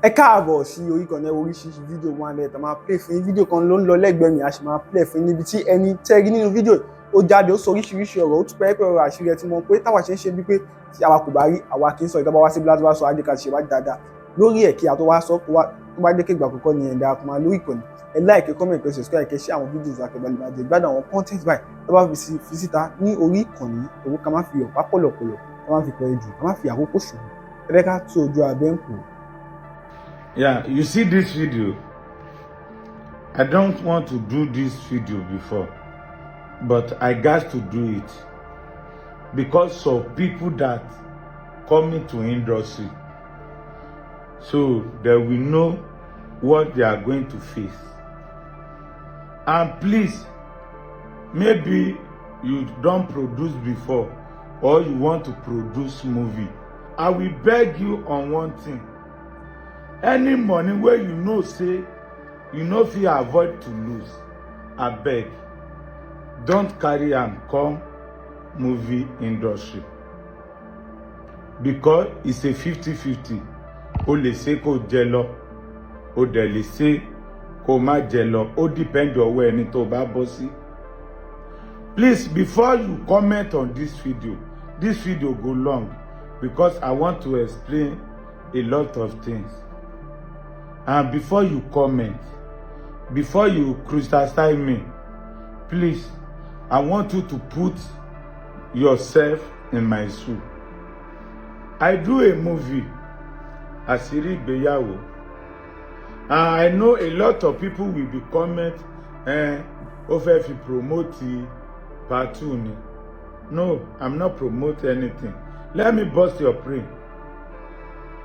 Ẹ káàbọ̀ sí orí kan náà oríṣiríṣi fídíò wọn lẹ́ẹ̀ tó máa play fún yín. Fídíò kan ló ń lọ lẹ́gbẹ̀ẹ́ mi, a sì máa play fún yín níbi tí ẹni tẹ́rí nínú fídíò ó jáde ó sọ oríṣiríṣi ọ̀rọ̀ ó tún pẹ́ pẹ́ ọ̀rọ̀ àṣírí ẹ tí mo pé táwa ṣe ń ṣe bí pé tí àwa kò bá rí àwa kì í sọ ìtọ́ bá wá sí bíláàtì wá sọ ajé ká ṣe wá dáadáa lórí ẹ̀ kí a tó wá sọ tó bá dé kégbà àkọ́kọ́ ni ẹ̀dá àkùnmá lórí ìkànnì ẹ like comment ẹ subscribe kẹ́ share àwọn fídíò àkẹ́bàlì bàjẹ́ gbádùn àwọn content báyìí tó bá fi síta ní orí ìkànnì owó ká má fi ọ̀pá pọ̀lọ̀pọ̀lọ̀ ká má fi pẹ́ jù ká má fi àkókò ṣòro ẹ ká tó ojú abẹ́ ń kù. Yeah, you see this video. I don't want to do this video before, but I got to do it because of people that coming to industry, so they will know what they are going to face. And please, maybe you don't produce before or you want to produce movie. I will beg you on one thing. Any money where you know say you know fit avoid to lose, abeg don't carry am come movie industry because it's a 50-50. O lè ṣe kó jẹ lọ, o dẹ̀ lè ṣe kó má jẹ lọ, ó depend ọwọ́ ẹni tó bá bọ́ sí. Please, before you comment on this video go long because I want to explain a lot of things. And before you comment, before you criticize me, please, I want you to put yourself in my shoe. I do a movie, Asiri Igbeyawo, and I know a lot of people will be comment, if you promote part 2 ni. No, I'm not promoting anything. Let me bust your brain.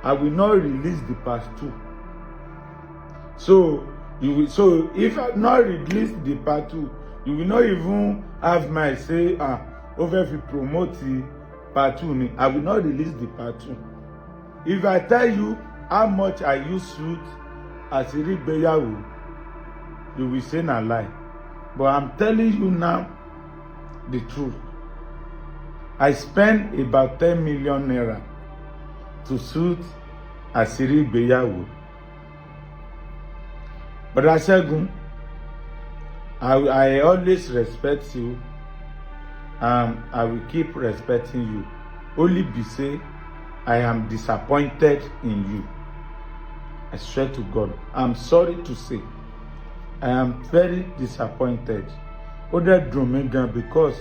I will not release the part 2. So if I not release the part 2, you will not even have my say over if you promote the part 2. I will not release the part 2. If I tell you how much I use shoot Asiri Igbeyawo, you will say na lie. But I'm telling you now the truth. I spent about 10 million naira to shoot Asiri Igbeyawo. But Segun, I always respect you. I will keep respecting you. Only be say I am disappointed in you. I swear to God, I'm sorry to say, I am very disappointed. Ó dẹ̀ dùn mí gan because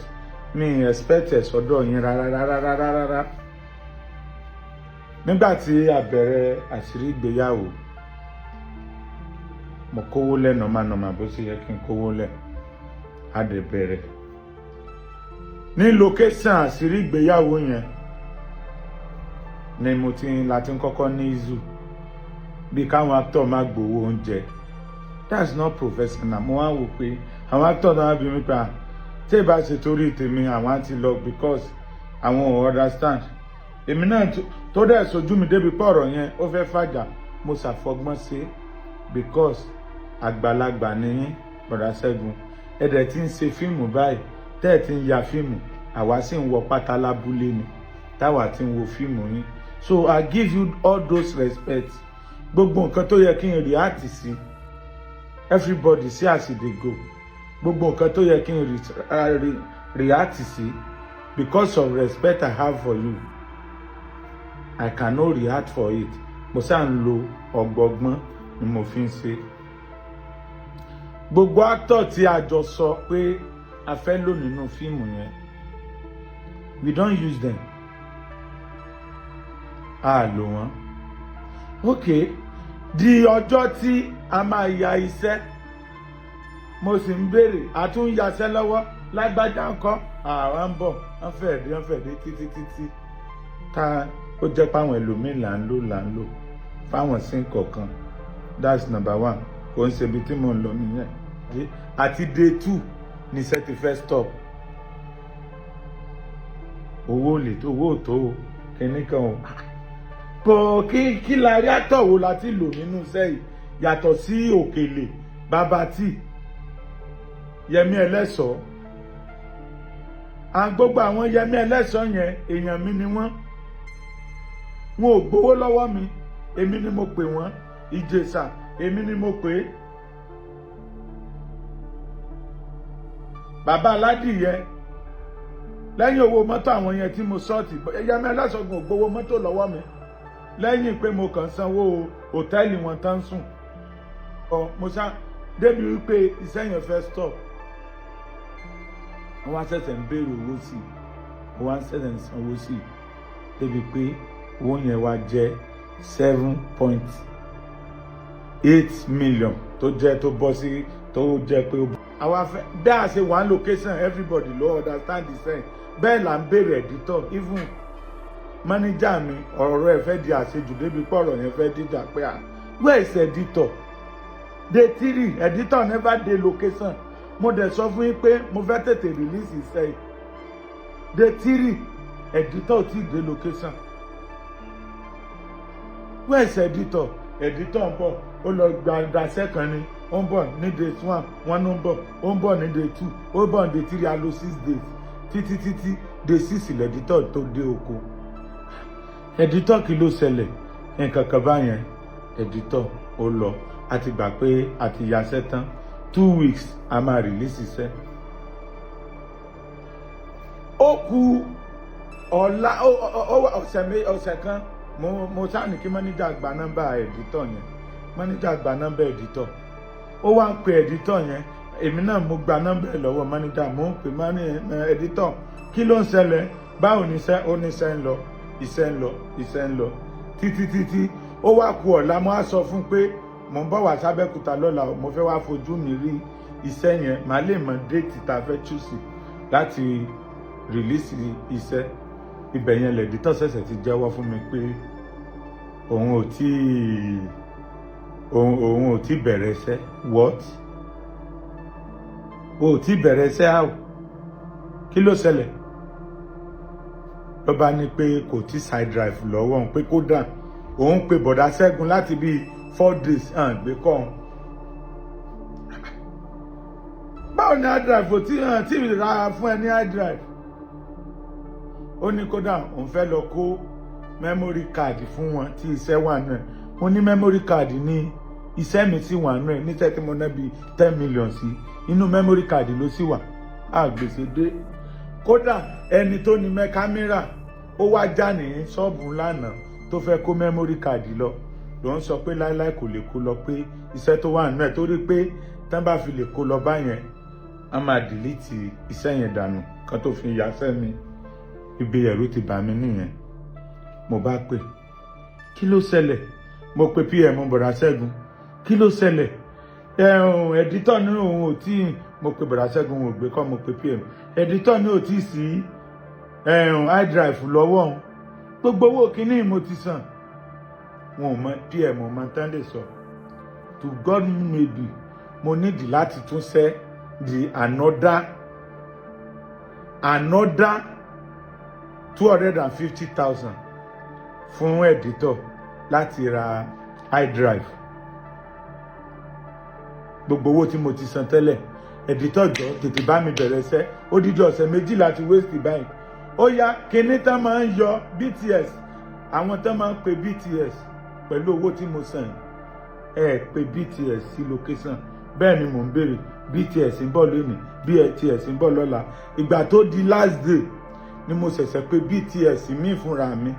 me expect sọ́dọ̀ yín rárá. Nígbà tí a bẹ̀rẹ̀ Asiri Igbeyawo, mo kówó lẹ̀ normal bó ṣe yẹ kí n kówó lẹ̀ a dẹ̀ bẹ̀rẹ̀ ní location Asiri Igbeyawo yẹn ni mo ti láti kọ́kọ́ ní izu bí káwọn actor má gbowó oúnjẹ. That's not professional. Mo wá wò pé àwọn actor náà bí mi pa tí ìbá ṣe torí tèmi àwọn ti lọ because àwọn ò understand. Èmi náà tó dẹ̀ sojú mi débi pé ọ̀rọ̀ yẹn ó fẹ́ fàjà mo ṣàfọgbọ́n ṣe because àgbàlagbà ni yín bọ̀dá Ṣẹ́gun ẹ̀dẹ̀ tí ń ṣe fíìmù báyìí tẹ́ẹ̀ tí ń ya fíìmù àwa sì ń wọ pátá lábúlé ni táwa tí ń wo fíìmù yín. So I give you all those respect. Gbogbo nǹkan tó yẹ kí n react sí everybody see as e dey go. Gbogbo nǹkan tó yẹ kí n react sí because of respect I have for you, I cannot react for it. Mo ṣáà ń lo ọgbọgbọ́n ni mo fi ń ṣe. Gbogbo actor tí a jọ sọ pé a fẹ́ lò nínú fíìmù yẹn, we don't use them. A lò wọ́n. Okay, di ọjọ́ tí a máa ya iṣẹ́, mo sì ń béèrè a tún yaṣẹ́ lọ́wọ́ lágbájá ńkọ́ àwọn ń bọ̀ wọ́n fẹ́ dé títí tá ó jẹ́ páwọn ẹlòmíín là ń lò fáwọn sí kọ̀ọ̀kan. That's number 1. Kò ń ṣe ibi tí mo ń lọ nìyẹn. Àti day 2 ni iṣẹ́ ti fẹ́ stop. Owó tó kíní kan o. Bọ̀ kí la rí actor wo láti lò nínú iṣẹ́ yìí yàtọ̀ sí Òkèlè Babati Yẹmí Ẹlẹ́sọ̀ọ́. Gbogbo àwọn Yẹmí Ẹlẹ́sọ̀ọ́ yẹn èèyàn mi ni wọ́n. Wọn ò gbowó lọ́wọ́ mi, èmi ni mo pè wọ́n Ìjẹ̀ṣà èmi ni mo pè é. Bàbá aládìyẹ lẹ́yìn owó mọ́tò àwọn yẹn tí mo sọ́ọ̀tì Yẹmí Ọlásọ̀gbọ̀n ò gbowó mọ́tò lọ́wọ́ mi lẹ́yìn pé mo kàn sanwó hòtẹ́ẹ̀lì wọn tán sùn. Mo ṣá débi wípé iṣẹ́ yẹn fẹ́ stop. Wọ́n wá ṣẹ̀ṣẹ̀ ń béèrè owó sí i, wọ́n wá ṣẹ̀ṣẹ̀ ń sanwó sí i débi pé owó yẹn wá jẹ́ 7.8 million tó jẹ́ tó bọ́ sí tó jẹ́ pé àwa fẹ́ bí a ṣe wà ní location everybody ló understand the same bẹ́ẹ̀ là ń béèrè editor even manager mi ọ̀rọ̀ ẹ̀ fẹ́ di àṣejù débi pé ọ̀rọ̀ yẹn fẹ́ díjà pé where is editor? Day 3 editor never dey location. Mo dẹ̀ sọ fún yín pé mo fẹ́ tètè release iṣẹ́ yìí. Day 3 editor ti dé location. Where is editor? Editor ń bọ̀ ó lọ gbàgbàṣẹ́ kan ni ó ń bọ̀ ní day 1 wọ́n ló ń bọ̀ ó ń bọ̀ ní day 2 ó ń bọ̀ ní day 3 a lò 6 days títí day 6 editor tó dé oko. Editor kí ló ṣẹlẹ̀ nǹkan kan báyẹn editor ó lọ àti gbà pé àti yàṣẹ́ tán 2 weeks a máa release iṣẹ́. Ó kù ọ̀la ọ̀sẹ̀ kan mo sáà ní kí manager gba nọ́mbà editor yẹn manager gba nọ́mbà editor ó wá ń pe editor yẹn èmi náà mo gba nọ́mbà ẹ̀ lọ́wọ́ manager mo ń pè editor kí ló ń ṣẹlẹ̀ báwo ni iṣẹ́ ó ní iṣẹ́ ń lọ iṣẹ́ ń lọ títí ó wá kù ọ̀la mo á sọ fún pé mo ń bọ̀ wá sábẹ́kúta lọ́la mo fẹ́ wá fojú mi rí iṣẹ́ yẹn màá lè mọ déètì tá a fẹ́ choose láti release iṣẹ́. Ibẹ̀ yẹn lẹ́dítọ̀ ṣẹ̀ṣẹ̀ ti jẹ́wọ́ fún mi pé òun ò tí bẹ̀rẹ̀ iṣẹ́. What? O ò tí bẹ̀rẹ̀ iṣẹ́ how? Kí ló ṣẹlẹ̀? Ló bá ní pé kò tí side drive lọ́wọ́ òun pé kódà òun pe bọ̀dá Ṣẹ́gun láti bíi 4 days gbé kọ́ òun. Báwo ni hard drive ò tí ra fún ẹ ní hard drive? Ó ní kódà òun fẹ́ lọ kó memory card fún wọn tí iṣẹ́ wà náà. Mo ní memory card ní iṣẹ́ mi sí wà náà ní tẹ́tí mo ná bíi 10 million sí inú memory card ló sì wà. Gbèsè dé. Kódà ẹni tó ní kámẹ́rà ó wá já ní ṣọ́ọ̀bù lánàá tó fẹ́ kó memory card lọ ló ń sọ pé láíláí kò lè kó lọ pé iṣẹ́ tó wà náà torí pé tán bá fi lè kó lọ báyẹn a máa delete iṣẹ́ yẹn dànù kan tó fi yàṣẹ́ mi. Ibi ẹ̀rù ti bà mí nìyẹn. Mo bá pè kí ló ṣẹlẹ̀? Mo pe PM bọ̀dá Ṣẹ́gun kí ló ṣẹlẹ̀? Editor ní òun ò tí mo pe bọ̀dá Ṣẹ́gun ò gbé kọ́ mo pe PM editor ní ò tí sí hard drive lọ́wọ́ òun gbogbo owó kíní mo ti san. Wọn ò mọ PM ò mọ tán lè sọ. To God maybe mo need láti tún ṣe di another 250,000 fún editor láti ra hard drive. Gbogbo owó tí mo ti san tẹ́lẹ̀ editor jọ tètè bá mi bẹ̀rẹ̀ iṣẹ́ ó dídí ọ̀sẹ̀ méjì láti waste báyìí. Ó yá kíní tán máa ń yọ BTS àwọn tán máa ń pe BTS pẹ̀lú owó tí mo san pe BTS sí location bẹ́ẹ̀ ni mò ń béèrè BTS ń bọ̀ lónìí BTS ń bọ̀ lọ́la. Ìgbà tó di last day ni mo ṣẹ̀ṣẹ̀ pé BTS mi fúnra mi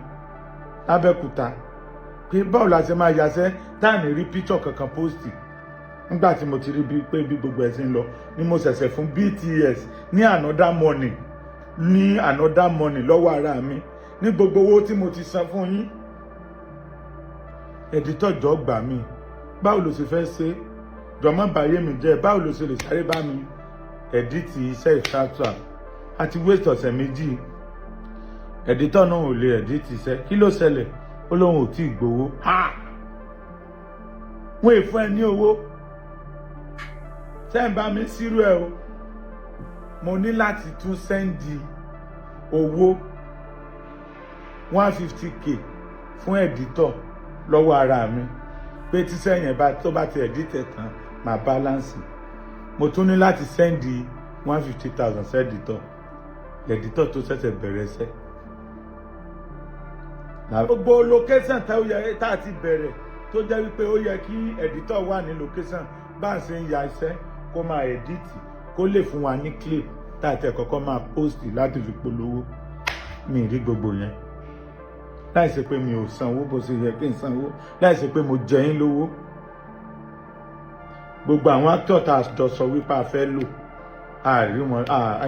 lábẹ́kúta pé báwo la ṣe máa yàṣẹ́ táàní rí picture kankan posti. Nígbà tí mo ti rí pé bí gbogbo ẹ̀ ṣe ń lọ ni mo ṣẹ̀ṣẹ̀ fún BTS ní another money lọ́wọ́ ara mi ní gbogbo owó tí mo ti san fún yín. Editor jọ gbà mí báwo ló ṣe fẹ́ ṣe jọmọ́ báyé mi jẹ́ báwo ló ṣe lè sáré bá mi edit iṣẹ́ ìṣàtúà àti waste ọ̀sẹ̀ méjì. Editor náà ò lè edit iṣẹ́ kí ló ṣẹlẹ̀ ó lóun ò tí ì gbowó. Wọ́n è fún ẹ ní owó ṣé ń bá mi sírú ẹ o. Mo ní láti tún sẹ́ndì owó 150k fún editor lọ́wọ́ ara mi pé tí sẹ́yìn tó bá ti edit ẹ̀ tán máa balance. Mo tún ní láti sẹ́ndì 150,000 sí editor tó ṣẹ̀ṣẹ̀ bẹ̀rẹ̀ iṣẹ́. Gbogbo location tá a ti bẹ̀rẹ̀ tó jẹ́ wípé ó yẹ kí editor wà ní location bá ń ṣe ń ya iṣẹ́ kó máa edit kó lè fún wa ní clip tá a tẹ̀ kọ́kọ́ máa post láti fi polówó. Mi rí gbogbo yẹn láì ṣe pé mi ò sanwó bó ṣe yẹ kí n sanwó, láì ṣe pé mo jẹ yín lówó. Gbogbo àwọn actor tá a jọ sọ wípé a fẹ́ lò àárí wọn,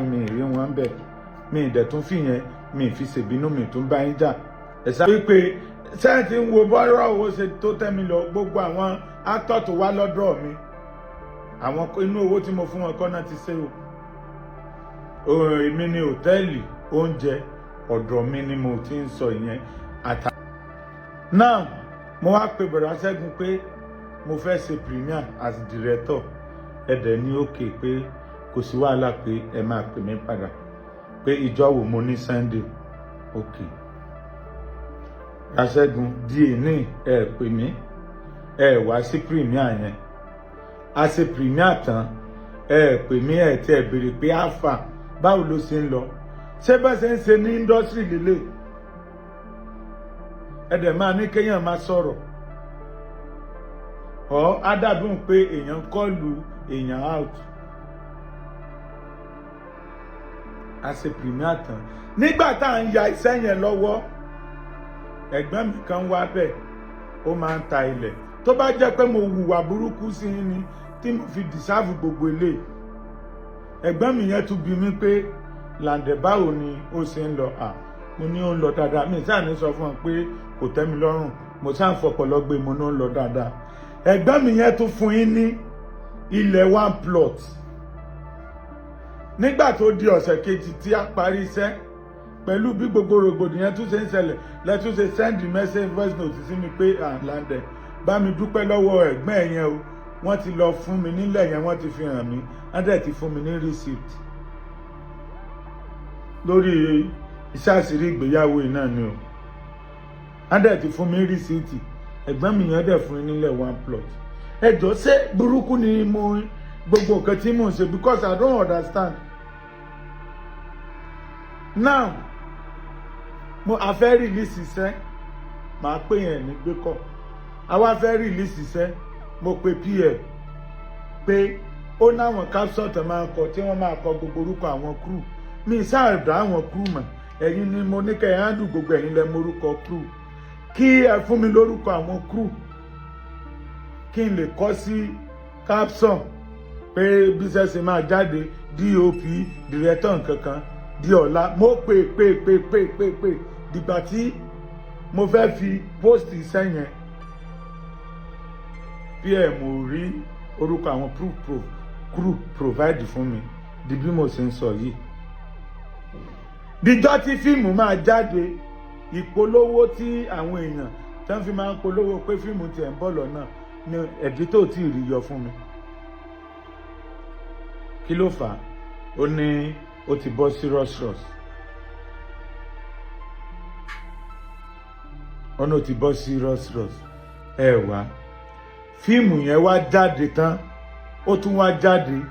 mi rí wọn bẹ̀. Mi ìdẹ̀ tún fi yẹn mi fi ṣèbínú mi tún bá yín jà. Ẹ sá wípé sẹ́yìn tí ń wo bọ́rọ̀ owó ṣe tó tẹ́ mi lọ, gbogbo àwọn actor tó wá lọ́dọ̀ mi, àwọn inú owó tí mo fún wọn kọ́ náà ti ṣe o. Èmi ni hòtẹ́ẹ̀lì oúnjẹ ọ̀dọ̀ mi ni mo ti ń sọ ìyẹn àtà. Now mo wá pe bọ̀dá Ṣẹ́gun pé mo fẹ́ ṣe premier as director. Ẹ̀dẹ̀ ní òkè pé kò sí wàhálà pé ẹ máa pè mí padà pé ìjọ wo mo ní Sunday. Okay. Ṣẹ́gun di èní ẹ pè mí ẹ wá sí premier yẹn. A ṣe premier tán ẹ pè mí ẹ tí ẹ béèrè pé alpha báwo ló ṣe ń lọ. Ṣé bá ṣe ń ṣe ní industry lélẹ̀? Ẹ dẹ̀ máa ní kéèyàn máa sọ̀rọ̀. Ọ̀ á dàbí pé èèyàn kọlù èèyàn out. A ṣe premier tán. Nígbà tá à ń ya iṣẹ́ yẹn lọ́wọ́, ẹ̀gbọ́n mi kan wá bẹ̀, ó máa ń ta ilẹ̀. Tó bá jẹ́ pé mo hùwà burúkú sí yín ni tí mo fi deserve gbogbo eléyìí. Ẹ̀gbọ́n mi yẹn tún bi mí pé Lande báwo ni ó ṣe ń lọ. Mo ní ó ń lọ dáadáa. Mi sáà ní sọ fún ọ pé kò tẹ́ mi lọ́rùn. Mo sáà ń fọpọlọ gbé mo ní ó ń lọ dáadáa. Ẹ̀gbọ́n mi yẹn tún fún yín ní ilẹ̀ 1 plot. Nígbà tó di ọ̀sẹ̀ kejì tí a parí iṣẹ́, pẹ̀lú bí gbogbo rògbòdìyàn tún ṣe ń ṣẹlẹ̀, lẹ́tún ṣe send message voice note sí mi pé Lande bá mi dúpẹ́ lọ́wọ́ ẹ̀gbọ́n ẹ̀ yẹn o, wọ́n ti lọ fún mi nílẹ̀ yẹn, wọ́n ti fi hàn mí, wọ́n dẹ̀ ti fún mi ní receipt lórí iṣẹ́ àṣírí ìgbéyàwó iná ni o. Wọ́n dẹ̀ ti fún mi receipt, ẹ̀gbọ́n mi yẹn dẹ̀ fún mi nílẹ̀ 1 plot. Ẹ jọ̀ọ́ ṣé burúkú ni mo gbogbo nǹkan tí mò ń ṣe because I don't understand. Now a fẹ́ release iṣẹ́, màá pè yẹn ní gbẹ́kọ̀. Àwa fẹ́ release iṣẹ́, mo pe PM pé ó náwọn capsule tó máa ń kọ tí wọ́n máa kọ gbogbo orúkọ àwọn crew. Mi sáà dá àwọn crew mọ̀, ẹ̀yin ni mo ní kẹ́ ẹ handle gbogbo, ẹ̀yin lẹ morúkọ crew. Kí ẹ fún mi lórúkọ àwọn crew kí n lè kọ sí capsule pé bí iṣẹ́ ṣe máa jáde, DOP director nkankan di ọ̀la. Mo pè dìgbà tí mo fẹ́ fi post iṣẹ́ yẹn, PM ò rí orúkọ àwọn crew provide fún mi di bí mo ṣe ń sọ yìí. Díjọ́ tí fíìmù máa jáde, ìpolówó tí àwọn èèyàn tán fi máa ń polówó pé fíìmù tiẹ̀ ń bọ̀ lọ́nà ni editor tí ì rí yọ fún mi. Kí ló fà á? Ó ní ó ti bọ́ sí rush. Ọ̀nà ó ti bọ́ sí rush. Ẹ wá fíìmù yẹn wá jáde tán, ó tún wá jáde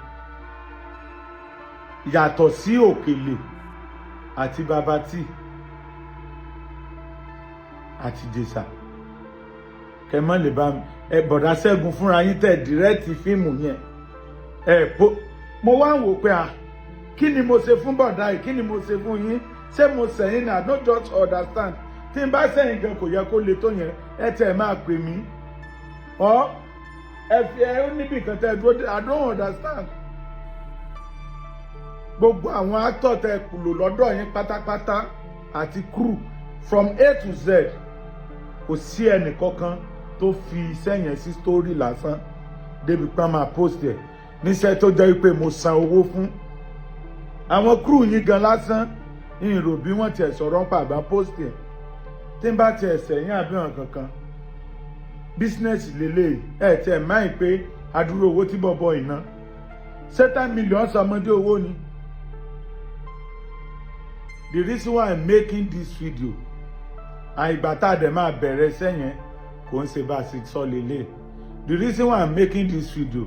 yàtọ̀ sí Òkèlè àti Babati àti Jésà. Kẹ́mọ́ lè bá mi bọ̀dá Ṣẹ́gun fúnra yín tẹ̀ dírẹ́tì fíìmù yẹn. Mo wá ń wò pé kí ni mo ṣe fún bọ̀dá yìí, kí ni mo ṣe fún yín? Ṣé mo sẹ̀yìn náà? I don't just understand. Tí n bá sẹ̀yìn gan kò yẹ kó le tó yẹn, ẹ tẹ̀ máa pè mí. Ẹ fi ẹ níbi kan tẹ dúró. I don't understand. Gbogbo àwọn actor tẹ kùlò lọ́dọ̀ yín pátápátá àti crew from A to Z, kò sí ẹnì kankan tó fi iṣẹ́ yẹn sí story lásán débi pé máa post ẹ̀ níṣẹ́ tó jẹ́ pé mo san owó fún. Àwọn crew yín gan lásán ìrò bí wọ́n tiẹ̀ sọ̀rọ̀ pa àgbà post ẹ̀. Tí n bá tiẹ̀ sẹ̀yìn àbíhàn kankan, business lélẹ̀ ẹ̀ tiẹ̀ máì pé adúró owó tí bọ̀bọ̀ iná 7 million sọmọdé owó ni. The reason why I'm making this video, àìgbà tá a dẹ̀ máa bẹ̀rẹ̀ iṣẹ́ yẹn kò ń ṣe bá a ṣe sọ lélẹ̀. The reason why I'm making this video,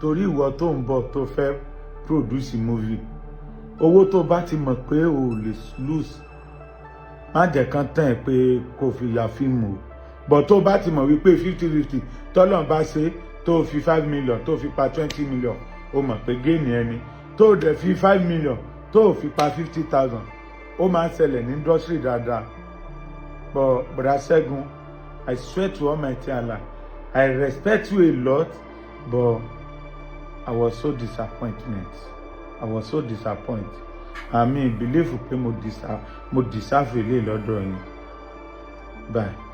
torí ìwọ tó ń bọ̀ tó fẹ́ produce movie, owó tó bá ti mọ̀ pé o lè lose, má jẹ́ kán tán ẹ̀ pé kò fi ya fíìmù o. but tó bá ti mọ̀ wípé 50-50 tọ́lọ́run bá ṣe tó fi 5 million tó fi pa 20 million ó mọ̀ pé géènì ẹni tó dẹ̀ fi 5 million tó fi pa 50,000 ó máa ń ṣẹlẹ̀ ní industry dáadáa. But Brother Segun, I swear to Almighty Allah, I respect you a lot, but I was so disappointed. I mean, believe pé mo deserve really lọ́dọ̀ yín. Bye.